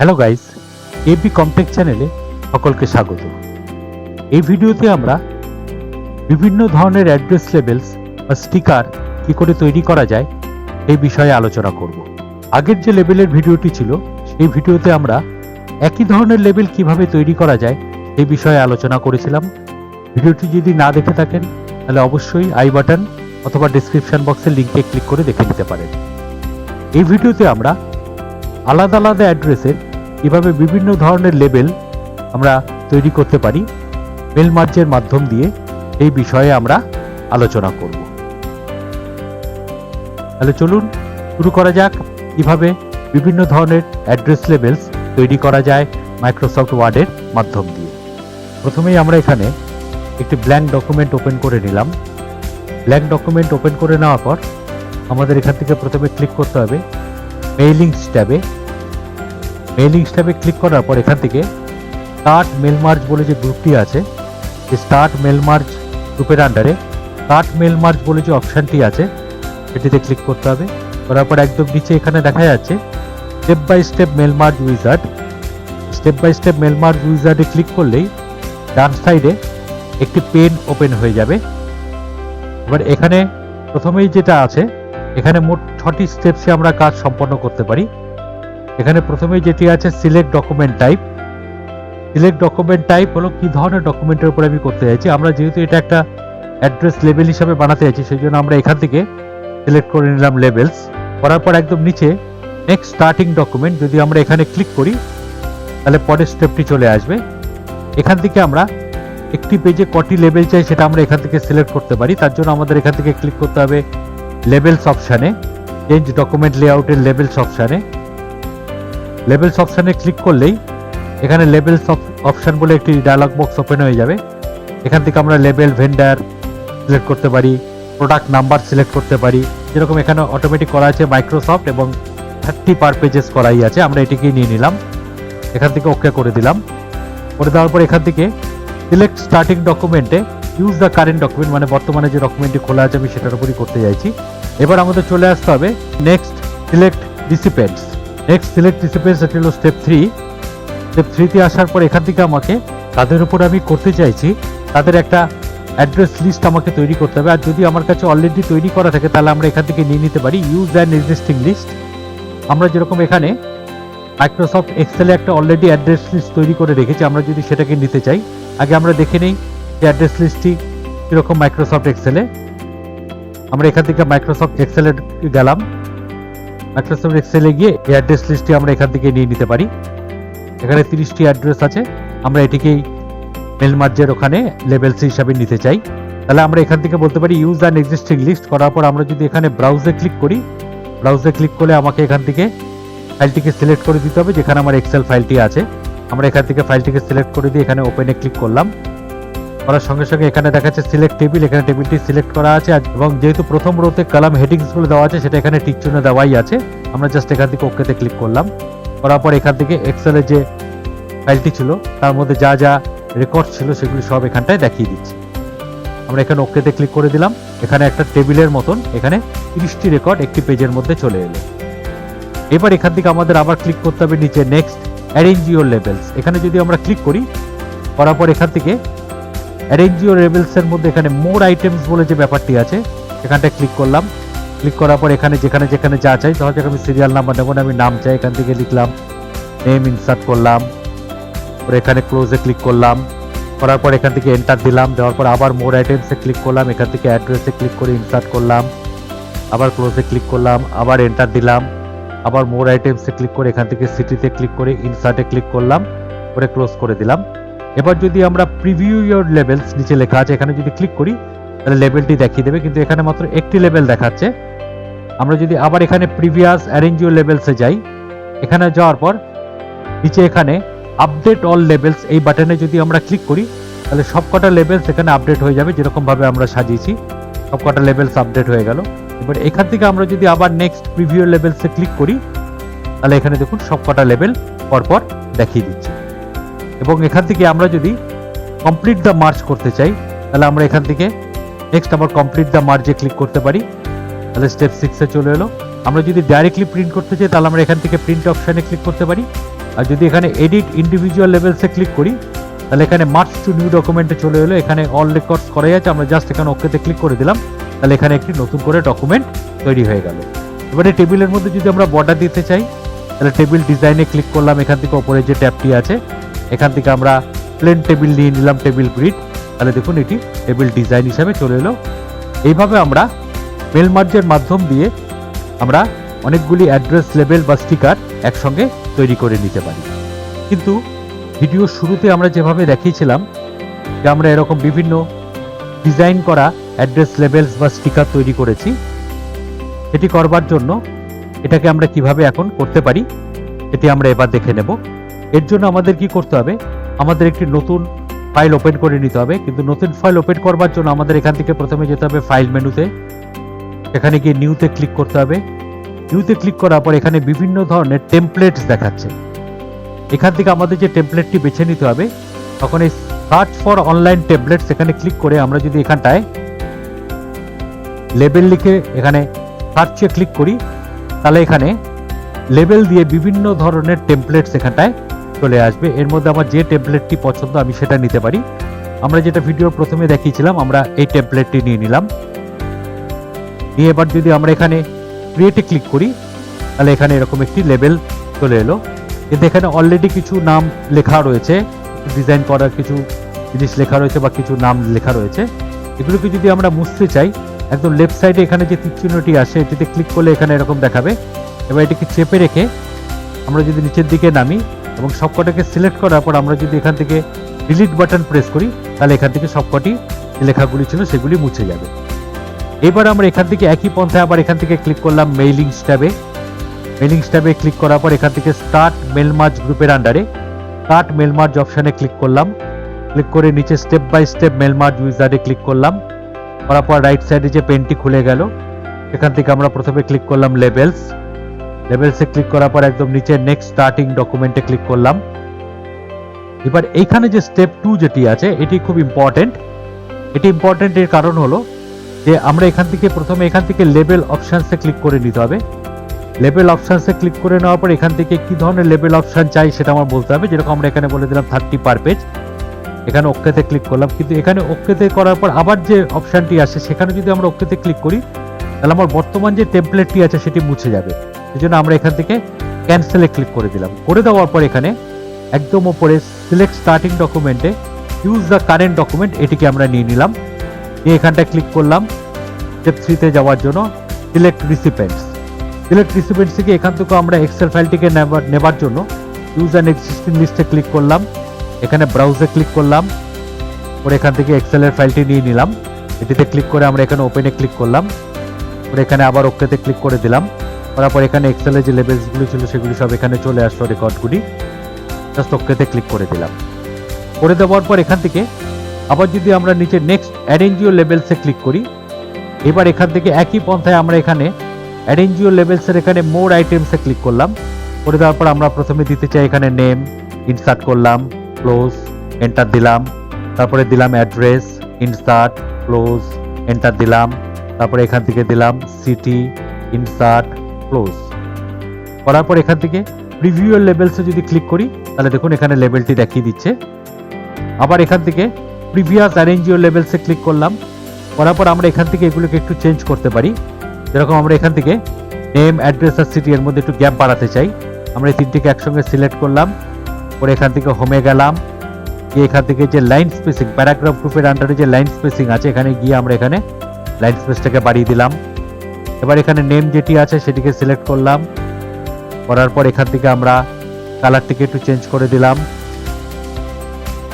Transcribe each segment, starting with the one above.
Hello guys, AB কমটেক চ্যানেলে সকলকে স্বাগত। এই ভিডিওতে আমরা বিভিন্ন ধরনের অ্যাড্রেস লেবেলস বা স্টিকার কি করে তৈরি করা যায় এই বিষয়ে আলোচনা করব। আগের যে লেবেলের ভিডিওটি ছিল সেই ভিডিওতে আমরা একই ধরনের লেবেল কিভাবে তৈরি করা যায় এই বিষয়ে আলোচনা করেছিলাম। ভিডিওটি যদি না দেখে থাকেন তাহলে অবশ্যই আই বাটন অথবা ডেসক্রিপশন বক্সের লিঙ্কে ক্লিক করে দেখে নিতে পারেন। এই ভিডিওতে আমরা আলাদা আলাদা অ্যাড্রেসের কিভাবে বিভিন্ন ধরনের লেবেল আমরা তৈরি করতে পারি মেল মার্জের মাধ্যম দিয়ে এই বিষয়ে আমরা আলোচনা করব। তাহলে চলুন শুরু করা যাক কিভাবে বিভিন্ন ধরনের অ্যাড্রেস লেবেলস তৈরি করা যায় মাইক্রোসফট ওয়ার্ডের মাধ্যম দিয়ে। প্রথমেই আমরা এখানে একটি ব্ল্যাঙ্ক ডকুমেন্ট ওপেন করে নিলাম। ব্ল্যাঙ্ক ডকুমেন্ট ওপেন করে নেওয়ার পর আমাদের এখান থেকে প্রথমে ক্লিক করতে হবে মেইলিংস ট্যাবে। মেইলিংস ট্যাবে ক্লিক করার পর এখান থেকে স্টার্ট মেল মার্জ বলে যে গ্রুপটি আছে, স্টার্ট মেল মার্জ গ্রুপের আন্ডারে স্টার্ট মেল মার্জ বলে যে অপশানটি আছে সেটিতে ক্লিক করতে হবে। করার পর একদম নিচে এখানে দেখা যাচ্ছে step by step mail merge wizard. Step by step mail merge উইজার্ডে ক্লিক করলেই ডান সাইডে একটি পেন ওপেন হয়ে যাবে। এবার এখানে প্রথমেই যেটা আছে, এখানে মোট 6টি স্টেপসে আমরা কাজ সম্পন্ন করতে পারি। এখানে প্রথমেই যেটি আছে select document type. Select document type হলো কি ধরনের ডকুমেন্টের উপর আমি করতে চাইছি। আমরা যেহেতু এটা একটা অ্যাড্রেস লেবেল হিসাবে বানাতে চাইছি সেই জন্য আমরা এখান থেকে সিলেক্ট করে নিলাম লেবেলস। করার পর একদম নিচে নেক্সট স্টার্টিং ডকুমেন্ট যদি আমরা এখানে ক্লিক করি তাহলে পরের স্টেপটি চলে আসবে। এখান থেকে আমরা একটি পেজে কটি লেবেল চাই সেটা আমরা এখান থেকে সিলেক্ট করতে পারি। তার জন্য আমাদের এখান থেকে ক্লিক করতে হবে লেবেলস অপশানে, চেঞ্জ ডকুমেন্ট লেআউটের লেবেলস অপশানে। লেবেলস অপশানে ক্লিক করলেই এখানে লেবেলস অপশান বলে একটি ডায়লগ বক্স ওপেন হয়ে যাবে। এখান থেকে আমরা লেবেল ভেন্ডার সিলেক্ট করতে পারি, প্রোডাক্ট নাম্বার সিলেক্ট করতে পারি। যেরকম এখানে অটোমেটিক করা আছে মাইক্রোসফট এবং 30 পার পেজেস করাই আছে, আমরা এটিকেই নিয়ে নিলাম। এখান থেকে ওকে করে দিলাম। করে দেওয়ার পর এখান থেকে সিলেক্ট স্টার্টিং ডকুমেন্টে ইউজ দ্য কারেন্ট ডকুমেন্ট, মানে বর্তমানে যে ডকুমেন্টটি খোলা আছে আমি সেটার উপরই করতে চাইছি। এবার আমাদের চলে আসতে হবে নেক্সট সিলেক্ট রিসিপিয়েন্টস। নেক্সট সিলেক্ট রিসিপিয়েন্টস এটি হলো স্টেপ 3। স্টেপ 3তে আসার পর এখান থেকে আমাকে তাদের উপর আমি করতে চাইছি তাদের একটা অ্যাড্রেস লিস্ট আমাকে তৈরি করতে হবে। আর যদি আমার কাছে অলরেডি তৈরি করা থাকে তাহলে আমরা এখান থেকে নিয়ে নিতে পারি ইউজ অ্যান এক্সিস্টিং লিস্ট। আমরা যেরকম এখানে মাইক্রোসফট এক্সেলে একটা অলরেডি অ্যাড্রেস লিস্ট তৈরি করে রেখেছি, আমরা যদি সেটাকে নিতে চাই আগে আমরা দেখে নেই যে অ্যাড্রেস লিস্টটি কীরকম মাইক্রোসফট এক্সেলে। আমরা এখান থেকে মাইক্রোসফট এক্সেলে গেলাম। মাইক্রোসফট এক্সেলে গিয়ে এই অ্যাড্রেস লিস্টটি আমরা এখান থেকে নিয়ে নিতে পারি। এখানে 30টি অ্যাড্রেস আছে, আমরা এটিকেই মেল মার্জের ওখানে লেবেলস হিসাবে নিতে চাই। তাহলে আমরা এখান থেকে বলতে পারি ইউজ অ্যান এক্সিস্টিং লিস্ট। করার পর আমরা যদি এখানে ব্রাউজে ক্লিক করি, ব্রাউজে ক্লিক করলে আমাকে এখান থেকে ফাইলটিকে সিলেক্ট করে দিতে হবে যেখানে আমার এক্সেল ফাইলটি আছে। আমরা এখান থেকে ফাইলটিকে সিলেক্ট করে দিয়ে এখানে ওপেনে ক্লিক করলাম। করার সঙ্গে সঙ্গে এখানে দেখাচ্ছে সিলেক্ট টেবিল, এখানে টেবিলটি সিলেক্ট করা আছে এবং যেহেতু প্রথম রোতে কলাম হেডিংসগুলো দেওয়া আছে সেটা এখানে টিক চিহ্ন দেওয়াই আছে। আমরা জাস্ট এখান থেকে ওকেতে ক্লিক করলাম। করার পর এখান থেকে এক্সেলের যে ফাইলটি ছিল তার মধ্যে যা যা রেকর্ড ছিল সেগুলি সব এখানটায় দেখিয়ে দিচ্ছি। আমরা এখানে ওকেতে ক্লিক করে দিলাম। এখানে একটা টেবিলের মতন এখানে 30টি রেকর্ড একটি পেজের মধ্যে চলে এলো। এবার এখান থেকে আমাদের আবার ক্লিক করতে হবে নিচে নেক্সট অ্যারেঞ্জ ইওর লেবেলস। এখানে যদি আমরা ক্লিক করি, করার পর এখান থেকে অ্যারেঞ্জ ইওর লেবেলসের মধ্যে এখানে মোর আইটেমস বলে যে ব্যাপারটি আছে এখানটায় ক্লিক করলাম। ক্লিক করার পর এখানে যেখানে যেখানে যা চাই, ধরো আমি সিরিয়াল নাম্বার নেব না, আমি নাম চাই, এখান থেকে লিখলাম নেম, ইনসার্ট করলাম। পরে এখানে ক্লোজে ক্লিক করলাম। করার পর এখান থেকে এন্টার দিলাম। দেওয়ার পর আবার মোর আইটেমসে ক্লিক করলাম। এখান থেকে অ্যাড্রেসে ক্লিক করে ইনসার্ট করলাম। আবার ক্লোজে ক্লিক করলাম, আবার এন্টার দিলাম। আবার মোর আইটেমসে ক্লিক করে এখান থেকে সিটিতে ক্লিক করে ইনসার্টে ক্লিক করলাম, করে ক্লোজ করে দিলাম। এবার যদি আমরা প্রিভিউ ইওর লেবেলস নিচে লেখা আছে এখানে যদি ক্লিক করি তাহলে লেবেলটি দেখিয়ে দেবে, কিন্তু এখানে মাত্র একটি লেবেল দেখাচ্ছে। আমরা যদি আবার এখানে প্রিভিয়াস অ্যারেঞ্জ ইওর লেবেলসে যাই, এখানে যাওয়ার পর নিচে এখানে আপডেট অল লেবেলস এই বাটনে যদি আমরা ক্লিক করি তাহলে সবকটা লেবেলস এখানে আপডেট হয়ে যাবে। যেরকমভাবে আমরা সাজিয়েছি সবকটা লেবেলস আপডেট হয়ে গেল। এবার এখান থেকে আমরা যদি আবার নেক্সট প্রিভিউ লেবেলসে ক্লিক করি তাহলে এখানে দেখুন সবকটা লেবেল পরপর দেখিয়ে দিচ্ছে। এবং এখান থেকে আমরা যদি কমপ্লিট দ্য মার্জ করতে চাই তাহলে আমরা এখান থেকে নেক্সট আবার কমপ্লিট দ্য মার্জে ক্লিক করতে পারি। তাহলে স্টেপ 6-এ চলে এলো। আমরা যদি ডাইরেক্টলি প্রিন্ট করতে চাই তাহলে আমরা এখান থেকে প্রিন্ট অপশানে ক্লিক করতে পারি। আর যদি এখানে এডিট ইন্ডিভিজুয়াল লেভেলসে ক্লিক করি তাহলে এখানে মার্চ টু নিউ ডকুমেন্টে চলে এলো। এখানে অল রেকর্ডস করা যাচ্ছে, আমরা জাস্ট এখানে ওকেতে ক্লিক করে দিলাম, তাহলে এখানে একটি নতুন করে ডকুমেন্ট তৈরি হয়ে গেল। এবারে টেবিলের মধ্যে যদি আমরা বর্ডার দিতে চাই তাহলে টেবিল ডিজাইনে ক্লিক করলাম, এখান থেকে ওপরে যে ট্যাবটি আছে এখান থেকে আমরা প্লেন টেবিল নিয়ে নিলাম, টেবিল গ্রিড, তাহলে দেখুন এটি টেবিল ডিজাইন হিসাবে চলে এলো। এইভাবে আমরা মেল মার্জের মাধ্যম দিয়ে আমরা অনেকগুলি অ্যাড্রেস লেবেল বা স্টিকার একসঙ্গে তৈরি করে নিতে পারি। কিন্তু ভিডিওর শুরুতে আমরা যেভাবে দেখিয়েছিলাম যে আমরা এরকম বিভিন্ন ডিজাইন করা অ্যাড্রেস লেবেলস বা স্টিকার তৈরি করেছি, এটি করবার জন্য এটাকে আমরা কিভাবে এখন করতে পারি এটি আমরা এবার দেখে নেব। এর জন্য আমাদের কি করতে হবে, আমাদের একটি নতুন ফাইল ওপেন করে নিতে হবে। কিন্তু নতুন ফাইল ওপেন করবার জন্য আমাদের এখান থেকে প্রথমে যেতে হবে ফাইল মেনুতে, এখানে গিয়ে নিউতে ক্লিক করতে হবে। নিউতে ক্লিক করার পর এখানে বিভিন্ন ধরনের টেমপ্লেটস দেখাচ্ছে, এখান থেকে আমাদের যে টেমপ্লেটটি বেছে নিতে হবে, তখন এই সার্চ ফর অনলাইন টেমপ্লেটস এখানে ক্লিক করে আমরা যদি এখানটায় লেবেল লিখে এখানে সার্চে ক্লিক করি তাহলে এখানে লেবেল দিয়ে বিভিন্ন ধরনের টেমপ্লেটস এখানটায় চলে আসবে। এর মধ্যে আমার যে টেমপ্লেটটি পছন্দ আমি সেটা নিতে পারি। আমরা যেটা ভিডিওর প্রথমে দেখিয়েছিলাম আমরা এই টেমপ্লেটটি নিয়ে নিলাম। নিয়ে এবার যদি আমরা এখানে ক্রিয়েটে ক্লিক করি তাহলে এখানে এরকম একটি লেবেল চলে এলো। কিন্তু এখানে অলরেডি কিছু নাম লেখা রয়েছে, ডিজাইন করার কিছু জিনিস লেখা রয়েছে বা কিছু নাম লেখা রয়েছে। এগুলোকে যদি আমরা মুছতে চাই একদম লেফট সাইডে এখানে যে তীর চিহ্নটি আসে এটিতে ক্লিক করলে এখানে এরকম দেখাবে। এবার এটিকে চেপে রেখে আমরা যদি নিচের দিকে নামি এবং সবকটাকে সিলেক্ট করার পর আমরা যদি এখান থেকে ডিলিট বাটন প্রেস করি তাহলে এখান থেকে সবকটি যে লেখাগুলি ছিল সেগুলি মুছে যাবে। এবার আমরা এখান থেকে একই পন্থায় আবার এখান থেকে ক্লিক করলাম মেইলিংস ট্যাবে। মেইলিংস ট্যাবে ক্লিক করার পর এখান থেকে স্টার্ট মেল মার্জ গ্রুপের আন্ডারে স্টার্ট মেল মার্জ অপশানে ক্লিক করলাম। ক্লিক করে নিচে step by step mail merge উইজার্ডে ক্লিক করলাম। করার পর রাইট সাইডে যে পেনটি খুলে গেল এখান থেকে আমরা প্রথমে ক্লিক করলাম লেবেলস। লেবেলসে ক্লিক করার পর একদম নিচে নেক্সট স্টার্টিং ডকুমেন্টে ক্লিক করলাম। এবার এইখানে যে স্টেপ 2 যেটি আছে এটি খুব ইম্পর্টেন্ট। এটি ইম্পর্টেন্ট এর কারণ হলো যে আমরা এখান থেকে প্রথমে এখান থেকে লেবেল অপশানসে ক্লিক করে নিতে হবে। লেবেল অপশানসে ক্লিক করে নেওয়ার পর এখান থেকে কি ধরনের লেবেল অপশান চাই সেটা আমার বলতে হবে। যেরকম আমরা এখানে বলে দিলাম 30 পার পেজ, এখানে ওকেতে ক্লিক করলাম। কিন্তু এখানে ওকেতে করার পর আবার যে অপশানটি আসে সেখানে যদি আমরা ওকেতে ক্লিক করি তাহলে আমার বর্তমান যে টেমপ্লেটটি আছে সেটি মুছে যাবে। সেই জন্য আমরা এখান থেকে ক্যান্সেলে ক্লিক করে দিলাম। করে দেওয়ার পর এখানে একদম ওপরে সিলেক্ট স্টার্টিং ডকুমেন্টে ইউজ দ্য কারেন্ট ডকুমেন্ট এটিকে আমরা নিয়ে নিলাম। নিয়ে এখানটায় ক্লিক করলাম স্টেপ 3 তে যাওয়ার জন্য সিলেক্ট রিসিপেন্টস। সিলেক্ট রিসিপেন্টস থেকে এখান থেকে আমরা এক্সেল ফাইলটিকে নেবার জন্য ইউজ অ্যান্ড এক্সিস্টিং লিস্টে ক্লিক করলাম। এখানে ব্রাউজে ক্লিক করলাম, পরে এখান থেকে এক্সেলের ফাইলটি নিয়ে নিলাম। এটিতে ক্লিক করে আমরা এখানে ওপেনে ক্লিক করলাম, পরে এখানে আবার ওকেতে ক্লিক করে দিলাম। করার পর এখানে এক্সেলের যে লেবেলসগুলি ছিল সেগুলি সব এখানে চলে আসলো, রেকর্ডগুলি জাস্ট ওকেতে ক্লিক করে দিলাম। করে দেওয়ার পর এখান থেকে আবার যদি আমরা নিচে নেক্সট অ্যারেঞ্জ ইউর লেবেলসে ক্লিক করি, এবার এখান থেকে একই পন্থায় আমরা এখানে অ্যারেঞ্জ ইউর লেবেলসের এখানে মোর আইটেমসে ক্লিক করলাম। করে দেওয়ার পর আমরা প্রথমে দিতে চাই এখানে নেম, ইনসার্ট করলাম, ক্লোজ, এন্টার দিলাম। তারপরে দিলাম অ্যাড্রেস, ইনসার্ট, ক্লোজ, এন্টার দিলাম। তারপরে এখান থেকে দিলাম সিটি, ইনসার্ট, ক্লোজ। করার পর এখান থেকে প্রিভিউ লেবেলসে যদি ক্লিক করি তাহলে দেখুন এখানে লেবেলটি দেখিয়ে দিচ্ছে। আবার এখান থেকে প্রিভিয়াস অ্যারেঞ্জ ইউর লেবেলসে ক্লিক করলাম। করার পর আমরা এখান থেকে এগুলোকে একটু চেঞ্জ করতে পারি। যেরকম আমরা এখান থেকে নেম, অ্যাড্রেস আর সিটি এর মধ্যে একটু গ্যাপ বাড়াতে চাই। আমরা এই তিনটিকে একসঙ্গে সিলেক্ট করলাম, পরে এখান থেকে হোমে গেলাম, গিয়ে এখান থেকে যে লাইন স্পেসিং প্যারাগ্রাফ গ্রুপের আন্ডারে যে লাইন স্পেসিং আছে এখানে গিয়ে আমরা এখানে লাইন স্পেসটাকে বাড়িয়ে দিলাম। এবার এখানে নেম যেটি আছে সেটিকে সিলেক্ট করলাম। করার পর এখান থেকে আমরা কালারটিকে একটু চেঞ্জ করে দিলাম,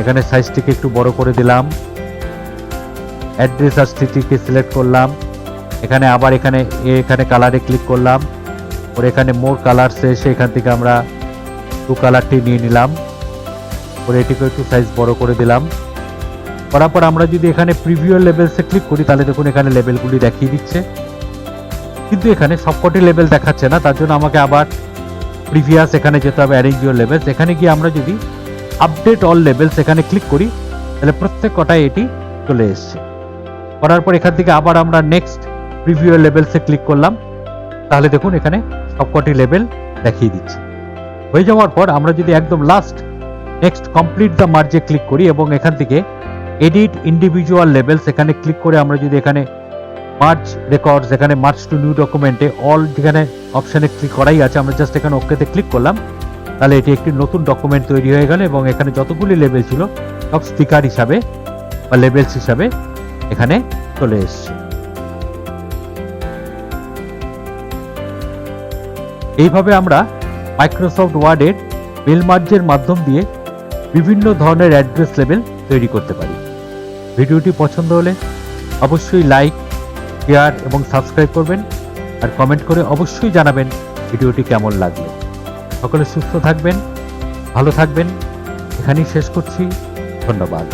এখানে সাইজটিকে একটু বড় করে দিলাম। অ্যাড্রেস আর সিটিকে সিলেক্ট করলাম, এখানে আবার এখানে কালারে ক্লিক করলাম, পরে এখানে মোর কালারসে এসে এখান থেকে আমরা কালারটি নিয়ে নিলাম, পরে এটিকে একটু সাইজ বড় করে দিলাম। করার পর আমরা যদি এখানে প্রিভিউ লেভেলসে ক্লিক করি তাহলে দেখুন এখানে লেভেলগুলি দেখিয়ে দিচ্ছে, কিন্তু এখানে সবকটি লেভেল দেখাচ্ছে না। তার জন্য আমাকে আবার প্রিভিয়াস এখানে যেতে হবে, অ্যারেঞ্জ ইউর লেভেলস। এখানে গিয়ে আমরা যদি আপডেট অল লেভেলস এখানে ক্লিক করি তাহলে প্রত্যেক কটায় এটি চলে এসছে। করার পর এখান থেকে আবার আমরা নেক্সট প্রিভিউ লেভেলসে ক্লিক করলাম, তাহলে দেখুন এখানে সবকটি লেভেল দেখিয়ে দিচ্ছে। হয়ে যাওয়ার পর আমরা যদি একদম লাস্ট নেক্সট কমপ্লিট দ্য মার্জে ক্লিক করি এবং এখান থেকে এডিট ইন্ডিভিজুয়াল লেভেলস এখানে ক্লিক করে আমরা যদি এখানে মার্জ রেকর্ডস, এখানে মার্জ টু নিউ ডকুমেন্টে অল যেখানে অপশানে ক্লিক করাই আছে, আমরা জাস্ট এখানে ওকেতে ক্লিক করলাম, তাহলে এটি একটি নতুন ডকুমেন্ট তৈরি হয়ে গেল এবং এখানে যতগুলি লেভেল ছিল সব স্পিকার হিসাবে বা লেভেলস হিসাবে এখানে চলে এসছে। এইভাবে আমরা মাইক্রোসফট ওয়ার্ডের মেল মার্জের মাধ্যম দিয়ে বিভিন্ন ধরনের অ্যাড্রেস লেভেল তৈরি করতে পারি। ভিডিওটি পছন্দ হলে অবশ্যই লাইক, শেয়ার এবং সাবস্ক্রাইব করবেন, আর কমেন্ট করে অবশ্যই জানাবেন ভিডিওটি কেমন লাগলো। সকলে সুস্থ থাকবেন, ভালো থাকবেন। এখানেই শেষ করছি। ধন্যবাদ।